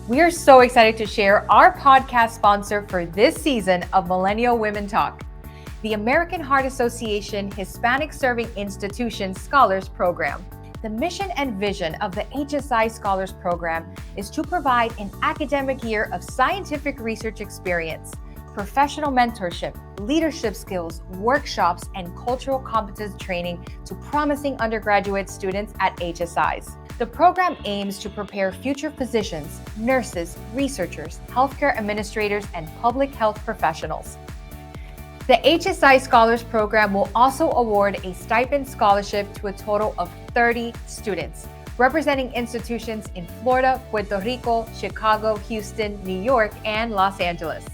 We are so excited to share our podcast sponsor for this season of Millennial Women Talk, the American Heart Association Hispanic Serving Institutions Scholars Program. The mission and vision of the HSI Scholars Program is to provide an academic year of scientific research experience, professional mentorship, leadership skills, workshops, and cultural competence training to promising undergraduate students at HSIs. The program aims to prepare future physicians, nurses, researchers, healthcare administrators, and public health professionals. The HSI Scholars Program will also award a stipend scholarship to a total of 30 students, representing institutions in Florida, Puerto Rico, Chicago, Houston, New York, and Los Angeles.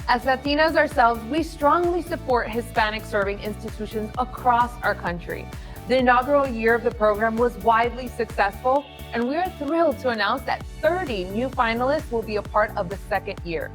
As Latinas ourselves, we strongly support Hispanic serving institutions across our country. The inaugural year of the program was widely successful, and we are thrilled to announce that 30 new finalists will be a part of the second year.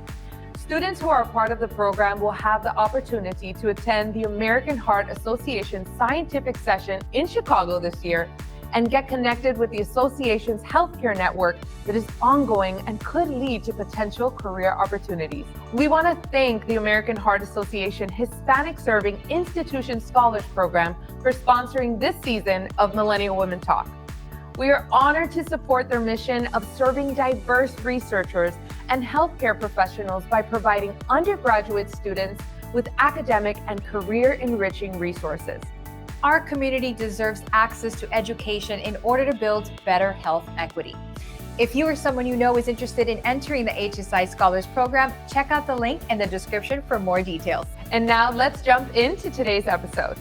Students who are a part of the program will have the opportunity to attend the American Heart Association Scientific Session in Chicago this year and get connected with the association's healthcare network that is ongoing and could lead to potential career opportunities. We want to thank the American Heart Association Hispanic Serving Institution Scholars Program for sponsoring this season of Millennial Women Talk. We are honored to support their mission of serving diverse researchers and healthcare professionals by providing undergraduate students with academic and career-enriching resources. Our community deserves access to education in order to build better health equity. If you or someone you know is interested in entering the HSI Scholars Program, check out the link in the description for more details. And now let's jump into today's episode.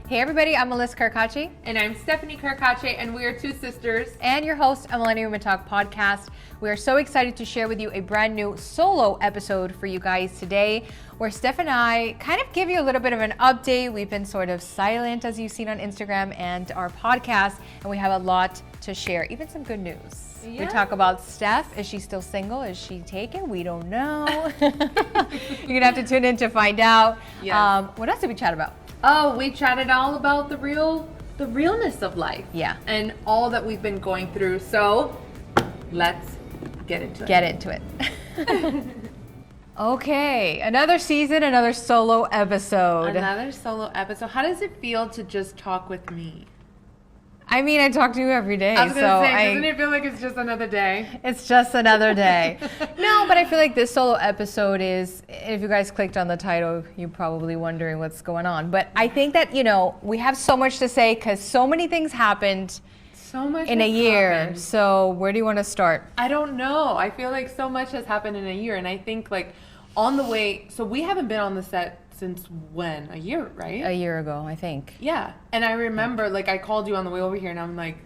Hey everybody, I'm Melissa Carcache. And I'm Stephanie Carcache, and we are two sisters. And your host of Millennial Women Talk Podcast. We are so excited to share with you a brand new solo episode for you guys today, where Steph and I kind of give you a little bit of an update. We've been sort of silent, as you've seen on Instagram and our podcast, and we have a lot to share, even some good news. Yeah. We talk about Steph. Is she still single? Is she taken? We don't know. You're gonna have to tune in to find out. Yes. What else did we chat about? Oh, we chatted all about the realness of life. Yeah. And all that we've been going through. So let's get into it. Get into it. Okay, another season, another solo episode. Another solo episode. How does it feel to just talk with me? I mean, I talk to you every day. I was gonna say, doesn't it feel like it's just another day? It's just another day. No, but I feel like this solo episode is, if you guys clicked on the title, you're probably wondering what's going on. But I think that, we have so much to say because so many things happened in a year. So where do you want to start? I don't know. I feel like so much has happened in a year. And I think on the way, so we haven't been on the set since when? A year, right? A year ago, I think. Yeah. And I remember, I called you on the way over here, and I'm like,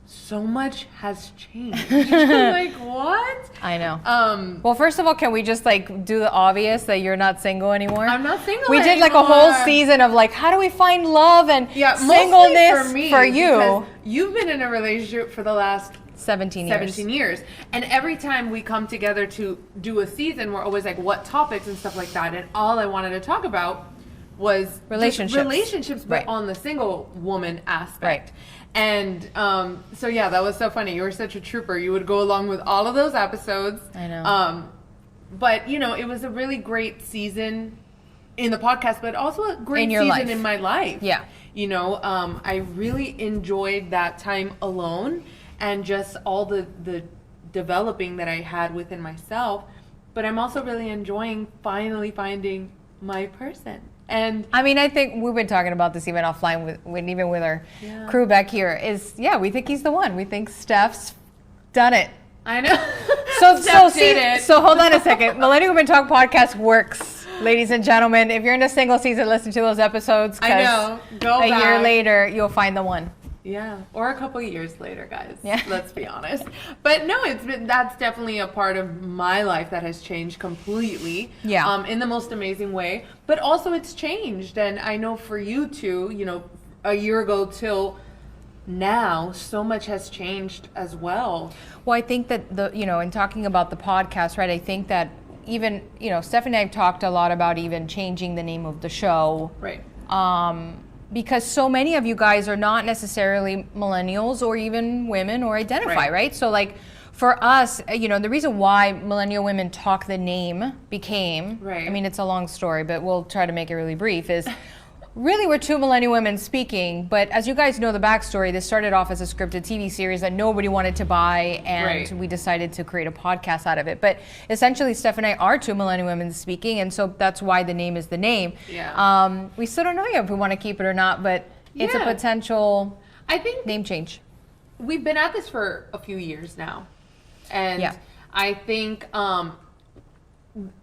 so much has changed. Like, what? I know. Well, first of all, can we just, do the obvious that you're not single anymore? I'm not single anymore. We did, a whole season of, how do we find love and singleness for you? You've been in a relationship for the last 17 years. And every time we come together to do a season, we're always like, what topics and stuff like that. And all I wanted to talk about was relationships, but on the single woman aspect. Right. And so, yeah, that was so funny. You were such a trooper. You would go along with all of those episodes. I know. But, it was a really great season in the podcast, but also a great season in my life. Yeah. I really enjoyed that time alone. And just all the developing that I had within myself. But I'm also really enjoying finally finding my person. And I mean, I think we've been talking about this even offline with our crew back here we think he's the one. We think Steph's done it. I know. So hold on a second. Millennial Women Talk Podcast works, ladies and gentlemen. If you're in a single season, listen to those episodes. I know. Go back. A year later, you'll find the one. Yeah, or a couple of years later, guys. Yeah. Let's be honest. But no, that's definitely a part of my life that has changed completely. Yeah. In the most amazing way. But also it's changed, and I know for you too, a year ago till now so much has changed as well. Well, I think that in talking about the podcast, right, I think that even, Steph and I have talked a lot about even changing the name of the show. Right. Because so many of you guys are not necessarily millennials or even women or identify, right? So like for us, the reason why Millennial Women Talk the name became, I mean, it's a long story, but we'll try to make it really brief, is really we're two millennial women speaking, but as you guys know the backstory, this started off as a scripted TV series that nobody wanted to buy, and we decided to create a podcast out of it. But essentially, Steph and I are two millennial women speaking, and so that's why the name is the name. Yeah. We still don't know yet if we want to keep it or not, but it's a potential name change. We've been at this for a few years now, and I think the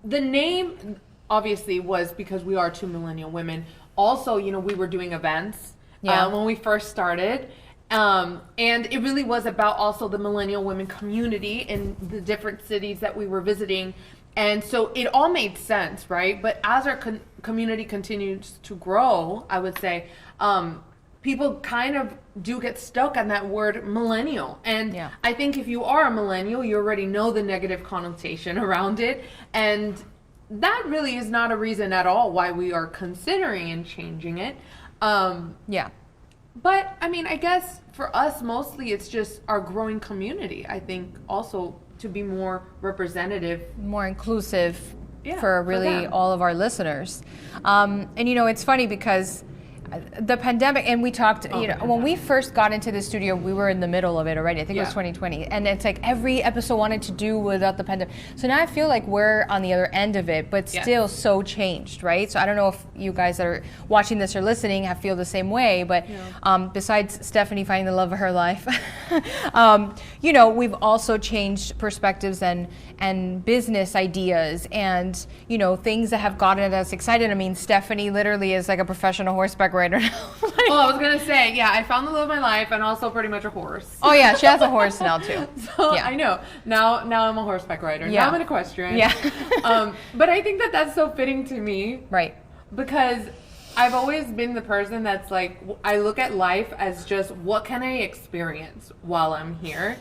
name obviously was because we are two millennial women. Also, we were doing events when we first started. And it really was about also the millennial women community in the different cities that we were visiting. And so it all made sense, right? But as our community continues to grow, I would say, people kind of do get stuck on that word millennial. And I think if you are a millennial, you already know the negative connotation around it. And that really is not a reason at all why we are considering and changing it. But I mean, I guess for us, mostly it's just our growing community. I think also to be more representative, more inclusive for really all of our listeners. And it's funny because the pandemic, and we talked, when we first got into the studio, we were in the middle of it already. I think it was 2020. And it's like every episode wanted to do without the pandemic. So now I feel like we're on the other end of it, but still so changed, right? So I don't know if you guys that are watching this or listening feel the same way, but besides Stephanie finding the love of her life, we've also changed perspectives and business ideas and, things that have gotten us excited. I mean, Stephanie literally is like a professional horseback rider now. Well, I was going to say, I found the love of my life and also pretty much a horse. Oh, yeah, she has a horse now, too. So I know. Now I'm a horseback rider. Now I'm an equestrian. Yeah. But I think that that's so fitting to me. Right. Because I've always been the person that's like, I look at life as just what can I experience while I'm here?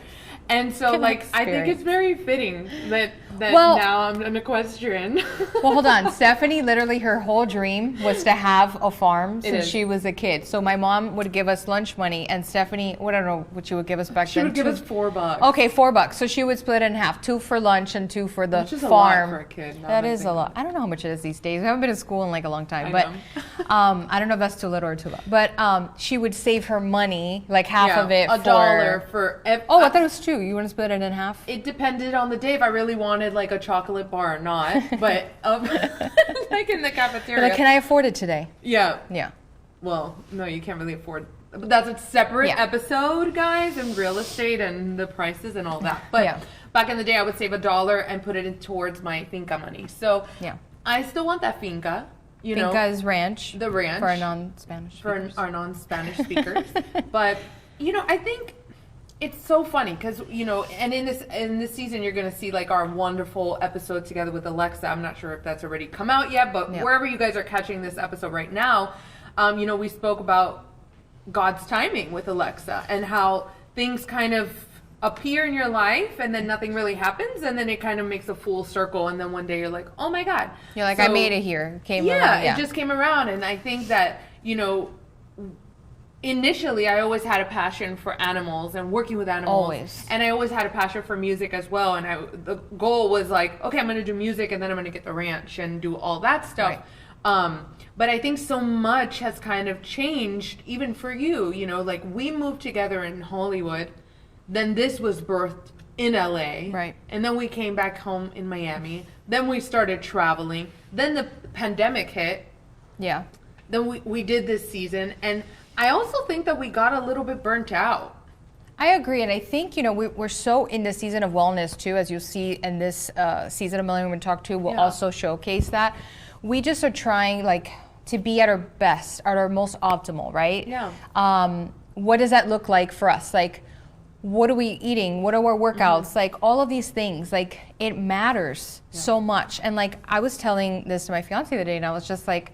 And so, I think it's very fitting that now I'm an equestrian. Well, hold on. Stephanie, literally her whole dream was to have a farm since she was a kid. So my mom would give us lunch money, and Stephanie, I don't know what she would give us back then. She would give us $4. Okay, $4. So she would split it in half, 2 for lunch and 2 for the farm. Which is a lot for a kid. That is a lot. I don't know how much it is these days. I haven't been to school in a long time. But I don't know if that's too little or too lot. But she would save her money, like half of it. $1 for I thought it was 2. You want to split it in half? It depended on the day if I really wanted like a chocolate bar or not. But like in the cafeteria. But can I afford it today? Yeah. Yeah. Well, no, you can't really afford. But that's a separate episode, guys, and real estate and the prices and all that. But back in the day, I would save $1 and put it towards my finca money. So I still want that finca. Finca is ranch. The ranch. For our non-Spanish speakers. For our non-Spanish speakers. But, I think it's so funny because, and in this season, you're going to see like our wonderful episode together with Alexa. I'm not sure if that's already come out yet, but wherever you guys are catching this episode right now, we spoke about God's timing with Alexa and how things kind of appear in your life and then nothing really happens and then it kind of makes a full circle and then one day you're like, oh my God. You're like, I made it here. Came around. It just came around. And I think that, initially, I always had a passion for animals and working with animals. Always. And I always had a passion for music as well. And the goal was like, okay, I'm going to do music and then I'm going to get the ranch and do all that stuff. Right. But I think so much has kind of changed, even for you. Like we moved together in Hollywood. Then this was birthed in LA. Right. And then we came back home in Miami. Then we started traveling. Then the pandemic hit. Yeah. Then we did this season. And I also think that we got a little bit burnt out. I agree. And I think, we're so in the season of wellness too, as you'll see in this season of Millennial Women Talk 2 will also showcase that. We just are trying to be at our best, at our most optimal, right? Yeah. What does that look like for us? Like, what are we eating? What are our workouts? Mm-hmm. Like all of these things, like it matters so much. And like, I was telling this to my fiance the other day and I was just like,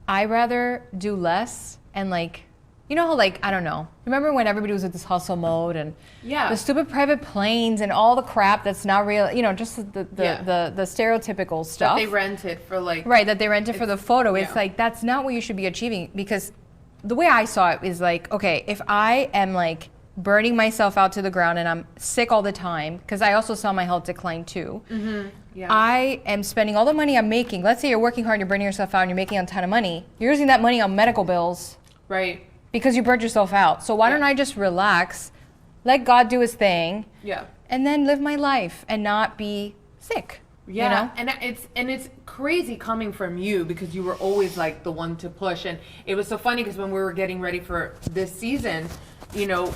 I'd rather do less and like You know how, like, I don't know. Remember when everybody was with this hustle mode and the stupid private planes and all the crap that's not real, you know, just the stereotypical stuff. That they rented for like... Right, that they rented for the photo. It's like, that's not what you should be achieving, because the way I saw it is like, okay, if I am like burning myself out to the ground and I'm sick all the time, because I also saw my health decline too. I am spending all the money I'm making. Let's say you're working hard, you're burning yourself out and you're making a ton of money. You're using that money on medical bills. Right. Because you burned yourself out. So why don't I just relax, let God do his thing, and then live my life and not be sick? Yeah, you know? and it's crazy coming from you, because you were always like the one to push. And it was so funny because when we were getting ready for this season, you know,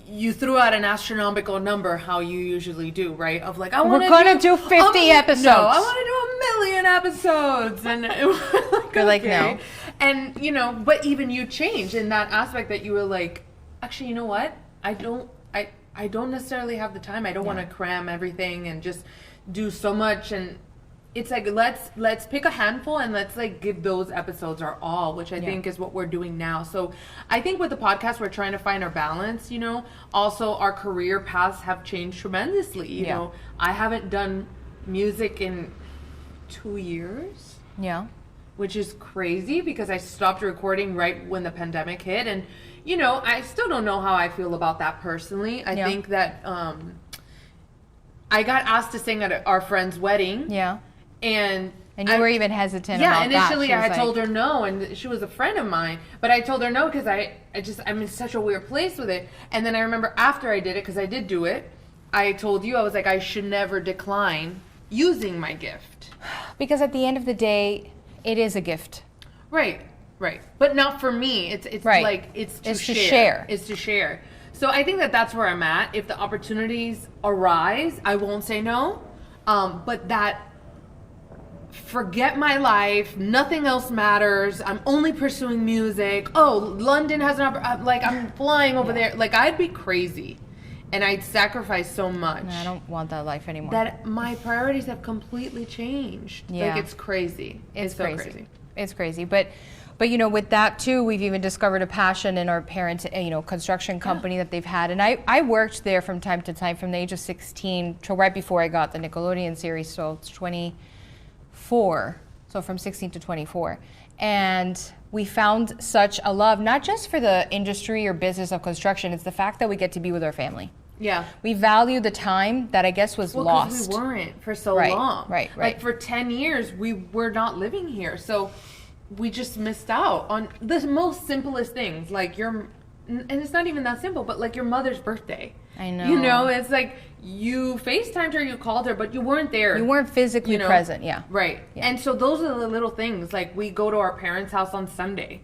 you threw out an astronomical number, how you usually do, right? Of like, we're gonna do 50 episodes. No, I want to do 1 million episodon't and it was like, you're like, no. And you know, but even you changed in that aspect, that you were like, actually, you know what? I don't necessarily have the time. I don't want to cram everything and just do so much. And it's like, let's pick a handful and let's like give those episodes our all, which I think is what we're doing now. So I think with the podcast, we're trying to find our balance, you know. Also, our career paths have changed tremendously. You know, I haven't done music in 2 years. Yeah. Which is crazy, because I stopped recording right when the pandemic hit. And, you know, I still don't know how I feel about that personally. I think that I got asked to sing at our friend's wedding. Yeah. And you were even hesitant about that. Yeah, initially I told her no, and she was a friend of mine. But I told her no because I'm in such a weird place with it. And then I remember after I did it, because I did do it, I told you, I was like, I should never decline using my gift. Because at the end of the day, it is a gift. Right. But not for me. It's like, it's to share. It's to share. So I think that that's where I'm at. If the opportunities arise, I won't say no. But that, forget my life, nothing else matters, I'm only pursuing music. Oh, London has an like, I'm flying over there. Like, I'd be crazy. And I'd sacrifice so much. I don't want that life anymore. That my priorities have completely changed. Yeah. Like, it's crazy. It's so crazy. It's crazy. But you know, with that too, we've even discovered a passion in our parents, you know, construction company that they've had. And I worked there from time to time from the age of 16 till right before I got the Nickelodeon series. So it's 24. So from 16 to 24. And we found such a love, not just for the industry or business of construction, it's the fact that we get to be with our family. Yeah. We value the time that I guess was lost. Because we weren't for so long. Right. Like for 10 years, we were not living here. So we just missed out on the most simplest things, like and it's not even that simple, but like your mother's birthday. I know. You know, it's like you FaceTimed her, you called her, but you weren't there. You weren't physically present, Right. Yeah. And so those are the little things, like we go to our parents' house on Sunday,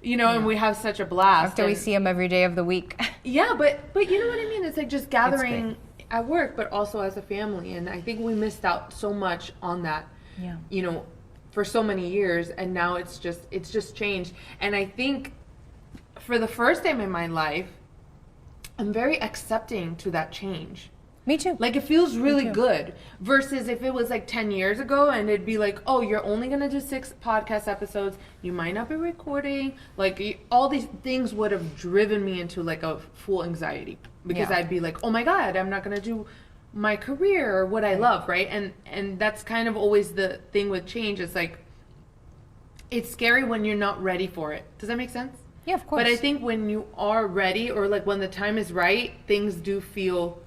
you know, and we have such a blast. After we see them every day of the week. Yeah, but you know what I mean? It's like just gathering at work, but also as a family. And I think we missed out so much on that, you know, for so many years. And now it's just changed. And I think for the first time in my life, I'm very accepting to that change. Me too. Like, it feels really good versus if it was like 10 years ago and it'd be like, oh, you're only going to do 6 podcast episodes. You might not be recording. Like, all these things would have driven me into like a full anxiety because I'd be like, oh my God, I'm not going to do my career or what I love. Right. And that's kind of always the thing with change. It's like, it's scary when you're not ready for it. Does that make sense? Yeah, of course. But I think when you are ready, or like when the time is right, things do feel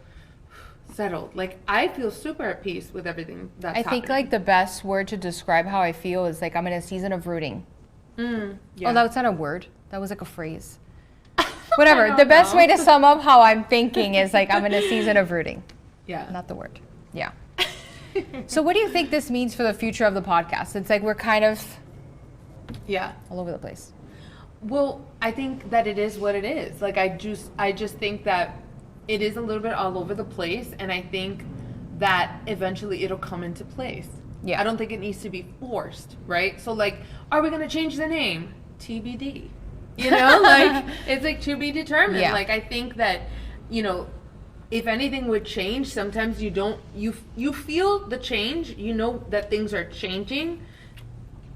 settled. Like, I feel super at peace with everything that's happening. I think like the best word to describe how I feel is like I'm in a season of rooting. Yeah. Oh, that's not a word. That was like a phrase. Whatever. The best way to sum up how I'm thinking is like I'm in a season of rooting. Yeah. Not the word. Yeah. So what do you think this means for the future of the podcast? It's like we're kind of all over the place. Well, I think that it is what it is. Like, I just think that it is a little bit all over the place, and I think that eventually it'll come into place. Yeah. I don't think it needs to be forced, right? So, like, are we going to change the name? TBD. You know, like, it's like to be determined. Yeah. Like, I think that, you know, if anything would change, sometimes you feel the change, you know that things are changing,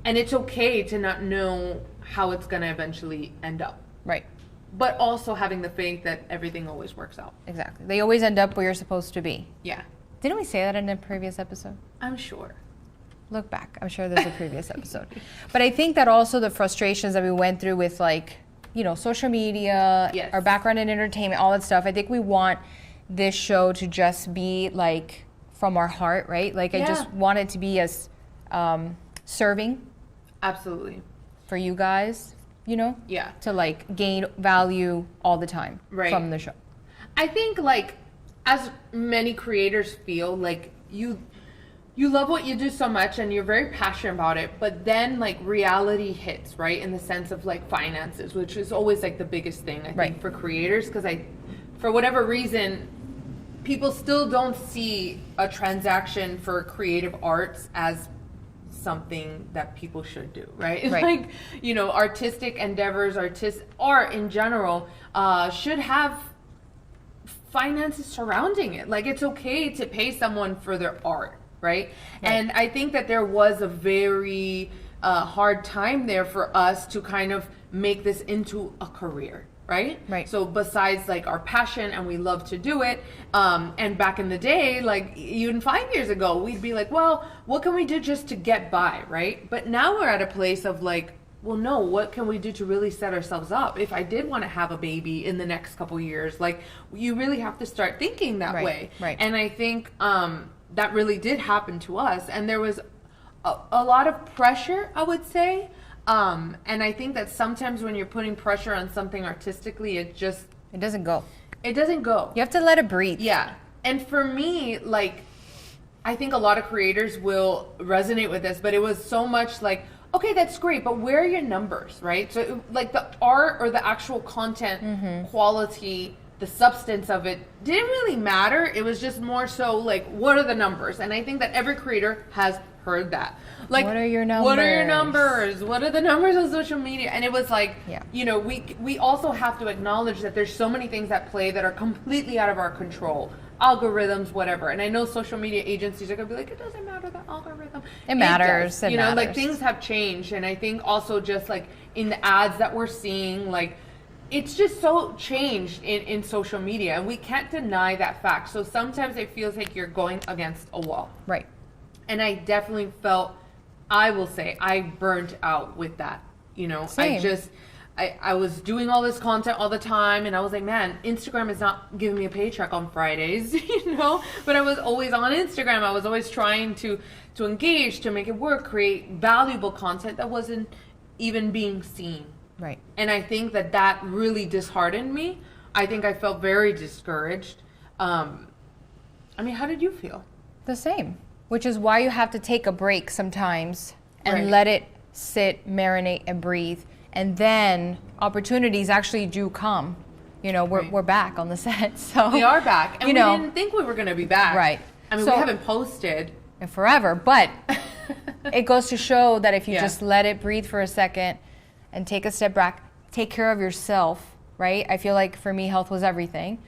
and it's okay to not know how it's going to eventually end up. Right. But also having the faith that everything always works out. Exactly. They always end up where you're supposed to be. Yeah. Didn't we say that in a previous episode? I'm sure. Look back. I'm sure there's a previous episode. But I think that also the frustrations that we went through with, like, you know, social media, yes. our background in entertainment, all that stuff. I think we want this show to just be, like, from our heart, right? Like, I just want it to be as serving. Absolutely. For you guys, you know? Yeah. To, like, gain value all the time from the show. I think, like, as many creators feel, like, you love what you do so much and you're very passionate about it, but then, like, reality hits, right? In the sense of, like, finances, which is always, like, the biggest thing, I think, for creators, because for whatever reason, people still don't see a transaction for creative arts as something that people should do, right? Like, you know, artistic endeavors, art in general, should have finances surrounding it. Like, it's okay to pay someone for their art, right? And I think that there was a very hard time there for us to kind of make this into a career, right? So besides, like, our passion, and we love to do it, and back in the day, like, even 5 years ago, we'd be like, well, what can we do just to get by, right? But now we're at a place of, like, well, no, what can we do to really set ourselves up? If I did want to have a baby in the next couple years, like, you really have to start thinking that way. And I think that really did happen to us. And there was a lot of pressure, I would say. And I think that sometimes when you're putting pressure on something artistically, it doesn't go. It doesn't go. You have to let it breathe. Yeah. And for me, like, I think a lot of creators will resonate with this, but it was so much like, okay, that's great, but where are your numbers, right? So, like, the art or the actual content quality, the substance of it didn't really matter. It was just more so, like, what are the numbers? And I think that every creator has heard that. Like, what are your numbers? What are your numbers? What are the numbers on social media? And it was like, you know, we also have to acknowledge that there's so many things at play that are completely out of our control. Algorithms, whatever. And I know social media agencies are gonna be like, it doesn't matter, the algorithm. It matters. You know, like, things have changed. And I think also just, like, in the ads that we're seeing, like, it's just so changed in social media, and we can't deny that fact. So sometimes it feels like you're going against a wall. Right. And I definitely felt, I will say, I burnt out with that. You know, Same. I was doing all this content all the time, and I was like, man, Instagram is not giving me a paycheck on Fridays, you know? But I was always on Instagram. I was always trying to engage, to make it work, create valuable content that wasn't even being seen. Right. And I think that really disheartened me. I think I felt very discouraged. I mean, how did you feel? The same. Which is why you have to take a break sometimes and let it sit, marinate, and breathe. And then opportunities actually do come. You know, we're back on the set. So we are back. And we didn't think we were going to be back. Right. I mean, we haven't posted in forever. But it goes to show that if you just let it breathe for a second and take a step back, take care of yourself, right? I feel like for me, health was everything.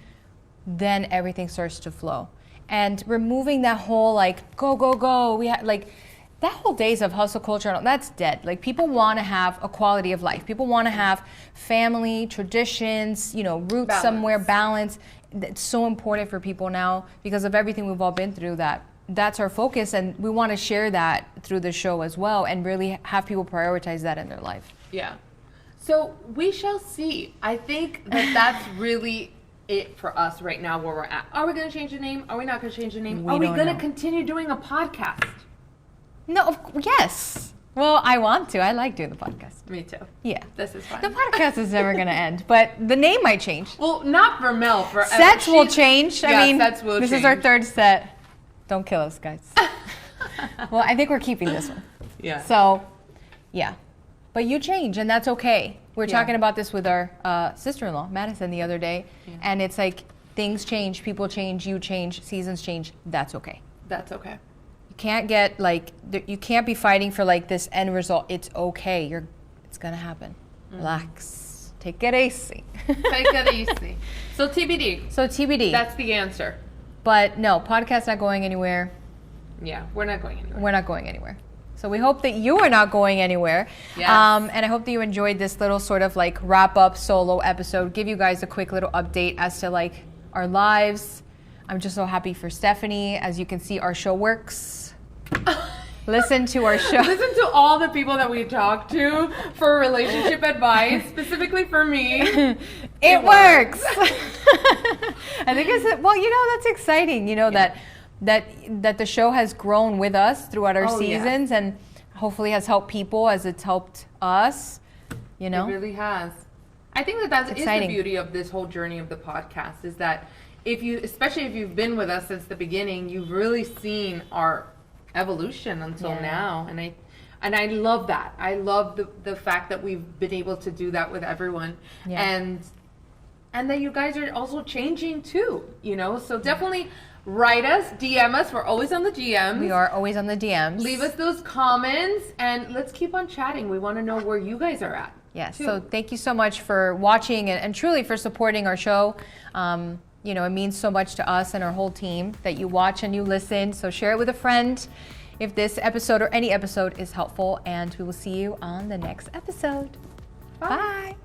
Then everything starts to flow. And removing that whole, like, go, go, go. That whole days of hustle culture, that's dead. Like, people want to have a quality of life. People want to have family, traditions, you know, roots somewhere, balance. It's so important for people now because of everything we've all been through. That's our focus, and we want to share that through the show as well and really have people prioritize that in their life. Yeah. So we shall see. I think that's really it for us right now where we're at. Are we going to change the name? Are we not going to change the name? Are we going to continue doing a podcast? No, yes. Well, I want to. I like doing the podcast. Me too. Yeah. This is fun. The podcast is never going to end, but the name might change. Well, not for Mel. For sets will change. I mean, sets will this change. Is our third set. Don't kill us, guys. Well, I think we're keeping this one. Yeah. So, yeah. But you change, and that's okay. We were talking about this with our sister-in-law, Madison, the other day, and it's like things change, people change, you change, seasons change. That's okay. That's okay. You can't get you can't be fighting for like this end result. It's okay. It's gonna happen. Relax. Take it easy. Take it easy. So TBD. That's the answer. But no, podcast's not going anywhere. Yeah, we're not going anywhere. We're not going anywhere. So we hope that you are not going anywhere. Yes. And I hope that you enjoyed this little sort of like wrap up solo episode. Give you guys a quick little update as to like our lives. I'm just so happy for Stephanie. As you can see, our show works. Listen to our show. Listen to all the people that we talked to for relationship advice, specifically for me. It works. I think it's, well, that's exciting, that the show has grown with us throughout our seasons and hopefully has helped people as it's helped us, It really has. I think that is the beauty of this whole journey of the podcast, is that especially if you've been with us since the beginning, you've really seen our evolution until now. And I love that. I love the fact that we've been able to do that with everyone. And that you guys are also changing too, So definitely write us, DM us. We're always on the DMs. We are always on the DMs. Leave us those comments and let's keep on chatting. We want to know where you guys are at. Yes. Yeah, so thank you so much for watching and truly for supporting our show. It means so much to us and our whole team that you watch and you listen. So share it with a friend if this episode or any episode is helpful. And we will see you on the next episode. Bye. Bye.